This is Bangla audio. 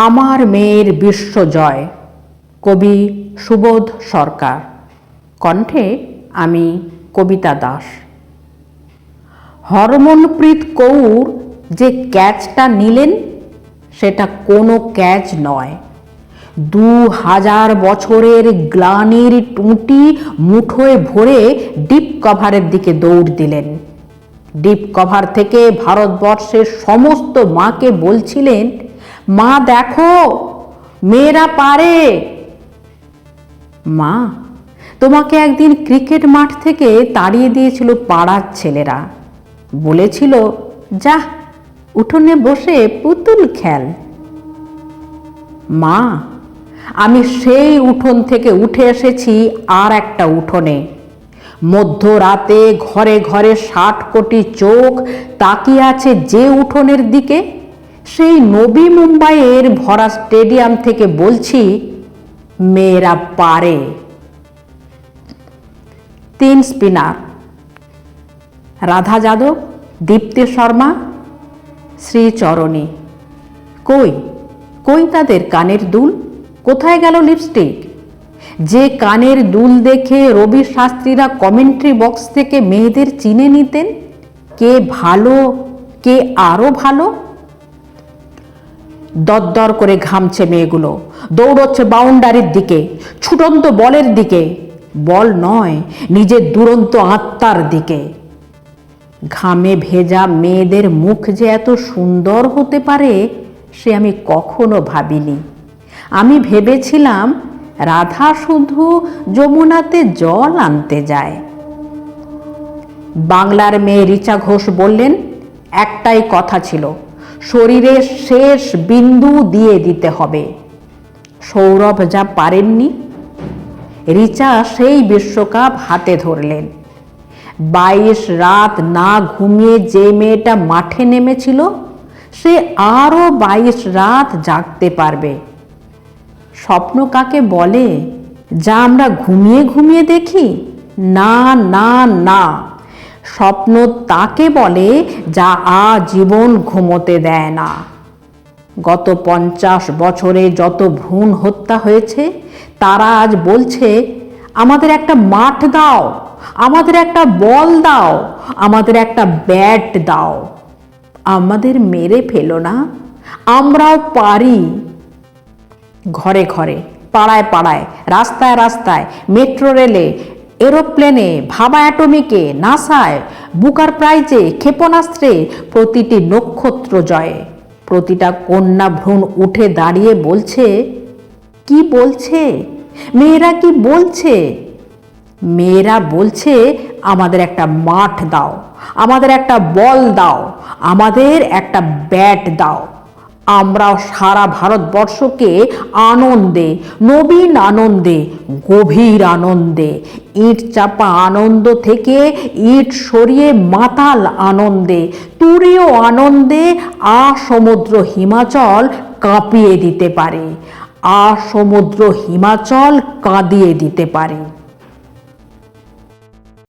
আমার মেয়ের বিশ্বজয়, কবি সুবোধ সরকার। কণ্ঠে আমি কবিতা দাস। হরমনপ্রীত কৌর যে ক্যাচটা নিলেন সেটা কোনো ক্যাচ নয়। 2000 বছরের গ্লানির টুঁটি মুঠোয় ভরে ডিপ কভারের দিকে দৌড় দিলেন। ডিপ কভার থেকে ভারতবর্ষের সমস্ত মাকে বলছিলেন, মা দেখো, মেয়েরা পারে। মা, তোমাকে একদিন ক্রিকেট মাঠ থেকে তাড়িয়ে দিয়েছিল পাড়ার ছেলেরা, বলেছিল যা উঠোনে বসে পুতুল খেল। মা, আমি সেই উঠোন থেকে উঠে এসেছি আর একটা উঠোনে। মধ্যরাতে ঘরে ঘরে 60 কোটি চোখ তাকিয়ে আছে যে উঠোনের দিকে, সেই নবী মুম্বাইয়ের ভরা স্টেডিয়াম থেকে বলছি, মেয়েরা পারে। 3 স্পিনার, রাধা যাদব, দীপ্তি শর্মা, শ্রীচরণী। কই কই তাদের কানের দুল? কোথায় গেল লিপস্টিক? যে কানের দুল দেখে রবি শাস্ত্রীরা কমেন্ট্রি বক্স থেকে মেয়েদের চিনে নিতেন কে ভালো, কে আরো ভালো। দরদর করে ঘামছে মেয়েগুলো, দৌড়চ্ছে বাউন্ডারির দিকে, ছুটন্ত বলের দিকে। বল নয়, নিজের দুরন্ত আত্মার দিকে। ঘামে ভেজা মেয়েদের মুখ যে এত সুন্দর হতে পারে সে আমি কখনো ভাবিনি। আমি ভেবেছিলাম রাধা শুধু যমুনাতে জল আনতে যায়। বাংলার মেয়ে রিচা ঘোষ বললেন, একটাই কথা ছিল, শরীরের শেষ বিন্দু দিয়ে দিতে হবে। সৌরভ যা পারেননি, রিচা সেই বিশ্বকাপ হাতে ধরলেন। 22 রাত না ঘুমিয়ে যে মেয়েটা মাঠে নেমেছিল সে আরো 22 রাত জাগতে পারবে। স্বপ্ন কাকে বলে? যা আমরা ঘুমিয়ে ঘুমিয়ে দেখি? না না না, স্বপ্ন তাকে বলে যা আজীবন ঘুমোতে দেয় না। গত 50 বছরে যত ভ্রূণ হত্যা হয়েছে তারা আজ বলছে, আমাদের একটা মাঠ দাও, আমাদের একটা বল দাও, আমাদের একটা ব্যাট দাও, আমাদের মেরে ফেলো না, আমরাও পারি। ঘরে ঘরে, পাড়ায় পাড়ায়, রাস্তায় রাস্তায়, মেট্রো রেলে, এরোপ্লেনে, ভাবা অ্যাটমিকে, নাসায়, বুকার প্রাইজে, ক্ষেপণাস্ত্রে, প্রতিটি নক্ষত্র জয়ে প্রতিটা কন্যা ভ্রূণ উঠে দাঁড়িয়ে বলছে, কি বলছে মেয়েরা, কি বলছে? মেয়েরা বলছে, আমাদের একটা মাঠ দাও, আমাদের একটা বল দাও, আমাদের একটা ব্যাট দাও। আমরাও সারা ভারতবর্ষকে আনন্দে, নবীন আনন্দে, গভীর আনন্দে, ইট চাপা আনন্দ থেকে ইট সরিয়ে মাতাল আনন্দে, তুরীয় আনন্দে সমুদ্র হিমাচল কাঁপিয়ে দিতে পারে, সমুদ্র হিমাচল কাঁদিয়ে দিতে পারে।